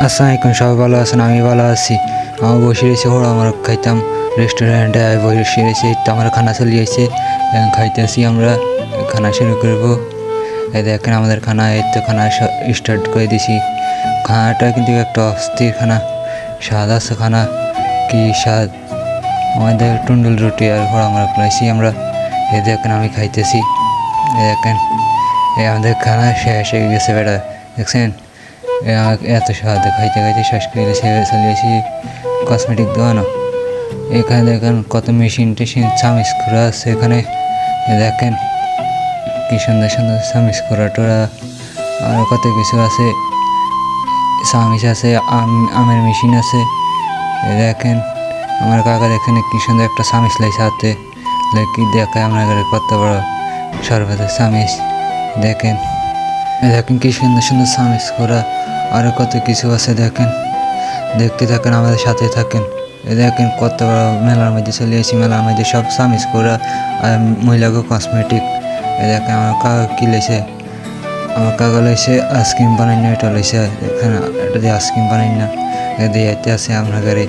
আসসালামাইকুম, সবাই ভালো আছেন? আমি ভালো আছি। আমার বসে রয়েছে ওরা আমার খাইতাম রেস্টুরেন্টে বসে রয়েছে, তো আমার খানা চলে আসছে, খাইতেছি। আমরা খানা শুরু করবো। এই দেখেন আমাদের খানা, এই তো খানা স্টার্ট করে দিছি। খানাটা কিন্তু একটা অস্থির খানা, স্বাদ আছে খানা, কি স্বাদ! আমাদের টুন্ডুল রুটি আর ঘোড়া আমরা খাইছি আমরা। এই দেখেন আমি খাইতেছি, এই দেখেন এই আমাদের খানা শেষ হয়ে গেছে বেটা, দেখছেন? এত স্বাদ, খাইতে খাইতে শেষ করে চলে আসি কসমেটিক দোকানও। এখানে দেখেন কত মেশিন টেশিন চামিচ করা আছে এখানে, দেখেন কি সুন্দর সুন্দর চামিচ করা টোরা, আর কত কিছু আছে। চামিচ আছে, আমের মেশিন আছে। দেখেন আমার কাকা দেখেন কি সুন্দর একটা চামিচ লাইছে হাতে, কি দেখায় আপনার কত বড় সর্বদা চামিচ। দেখেন দেখেন কি সুন্দর সুন্দর চামিচ করা, আরও কত কিছু আছে। দেখেন, দেখতে থাকেন, আমাদের সাথে থাকেন। দেখেন কত বড় মেলার মধ্যে চলে এসেছি, মেলার মধ্যে সব চামিচ করা আর মহিলাকে কসমেটিক। দেখেন আমার কাকা কী লেছে, আমার কাকা লেছে আইসক্রিম বানাই না, এটা লেছে এখানে, এটা দিয়ে আইসক্রিম বানাই না, এটা দিয়ে এতে আছে আপনার ঘরে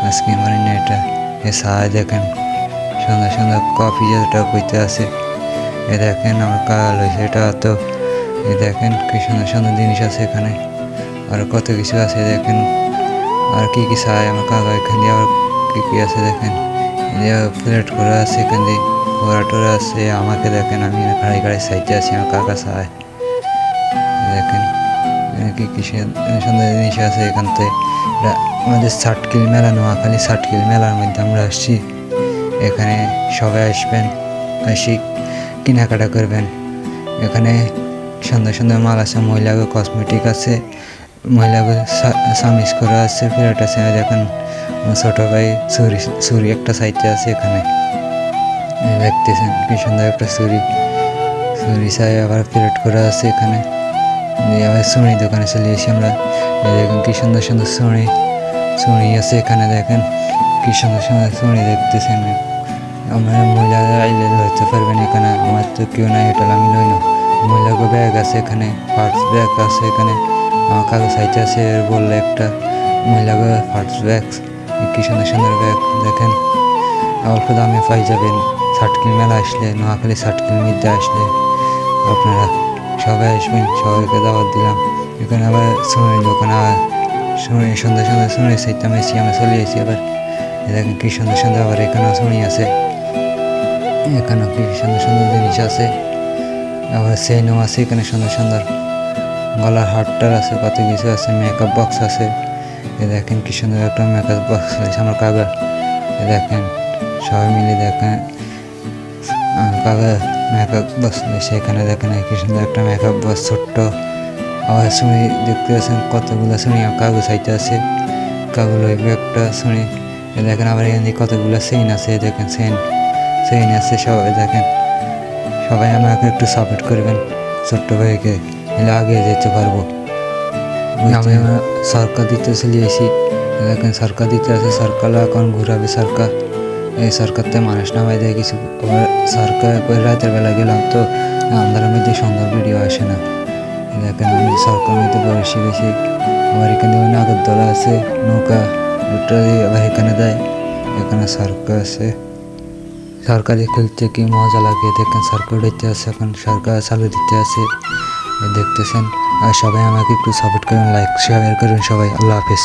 আইসক্রিম বানাই না। এটা এ সাহায্য দেখেন সুন্দর সুন্দর কফি যেটা কইতে আছে। এ দেখেন আমার কাকা লেছে এটা, তো এ দেখেন কি সুন্দর সুন্দর জিনিস আছে এখানে, আর কত কিছু আছে। দেখেন আর কি কি চাই আমার কাকা, এখান দিয়ে আবার কী কী আছে দেখেন, প্লেট করা আছে, এখান দিয়ে ঘোরা টোরা আছে। আমাকে দেখেন আমি গাড়ি গাড়ি সাইডে আছি, আমার কাকা চায়। দেখেন কি কি সুন্দর জিনিস আছে এখান থেকে। আমাদের সাটকিল মেলা, নোয়াখালী সাটকিল মেলার মধ্যে আমরা আসছি। এখানে সবাই আসবেন, আসি কেনাকাটা করবেন। এখানে সুন্দর সুন্দর মাল আছে, মহিলাকে কসমেটিক আছে, মহিলাকে চামিচ করা আছে, প্লেট আছে। দেখেন ছোটো ভাই ছুরি একটা সাইডে আছে এখানে, দেখতেছেন কি সুন্দর একটা ছুরি চাই, আবার প্লেট করা আছে এখানে। আবার ছুরি দোকানে চলে এসেছি আমরা। দেখেন কি সুন্দর সুন্দর ছুরি আছে এখানে। দেখেন কি সুন্দর সুন্দর ছুরি দেখতেছেন। আমরা মহিলারা আইলে লইতে পারবেন এখানে, আমার তো কেউ নাই, এটা আমি লই না। মহিলাকে ব্যাগ আছে এখানে, পার্টস ব্যাগ আছে এখানে। আমার কাগজ সাইতে আছে বললে একটা মহিলাকে পার্টস ব্যাগ, কি সুন্দর সুন্দর ব্যাগ। দেখেন অল্প দামে পাই যাবেন সাটকিল মেলা আসলে, নোয়াখালী সাটকিল মধ্যে আসলে। আপনারা সবাই আসবেন, সবাইকে দাওয়াত দিলাম। এখানে আবার সোনারি দোকান, আবার সোনারি সুন্দর সুন্দর সোনারি সাইতাম এসি, আমরা চলে এসেছি আবার। দেখেন কি সুন্দর সুন্দর, আবার এখানেও সোনি আছে, এখানেও কি সুন্দর সুন্দর জিনিস আছে। আবার চেইনও আছে এখানে সুন্দর সুন্দর, গলার হারটার আছে, কত কিছু আছে। মেকআপ বক্স আছে, দেখেন কি সুন্দর একটা মেকআপ বক্স আছে আমার কাকা। দেখেন সবাই মিলে দেখেন কাকা মেকআপ বক্স সেখানে। দেখেন কি সুন্দর একটা মেকআপ বক্স ছোট্ট। আবার শুনি দেখতে আছেন কতগুলো শুনি কাগজ সাইতে আছে, কাগজ লইবে একটা শুনি। দেখেন আবার এখানে কতগুলো চেইন আছে, দেখেন চেইন আছে সবাই। দেখেন সবাই আমাকে একটু সাপোর্ট করবেন, ছোট্ট ভাইকে, এলে আগে যেতে পারবো। আমি সরকার দিতে চলে আসি। দেখেন সরকার দিতে আছে, সরকার এখন ঘুরাবে সরকার। এই সরকারতে মানুষ নামাই দেয় কিছু। আবার সরকার রাতের বেলা গেলাম তো আন্ধারের মধ্যে সুন্দর ভিডিও আসে না। দেখেন আমি সরকার মধ্যে বসে গেছি। আবার এখানে নাগরদোলা আছে, নৌকা ওটা দিয়ে আবার এখানে দেয়। এখানে সরকার আছে, সরকারি খুলতে কি মজা লাগে। দেখেন সরকার উঠাইতে আছে, এখন সরকার চালু দিতে আছে, দেখতেছেন। আর সবাই আমাকে একটু সাপোর্ট করুন, লাইক শেয়ার করুন সবাই। আল্লাহ হাফেজ।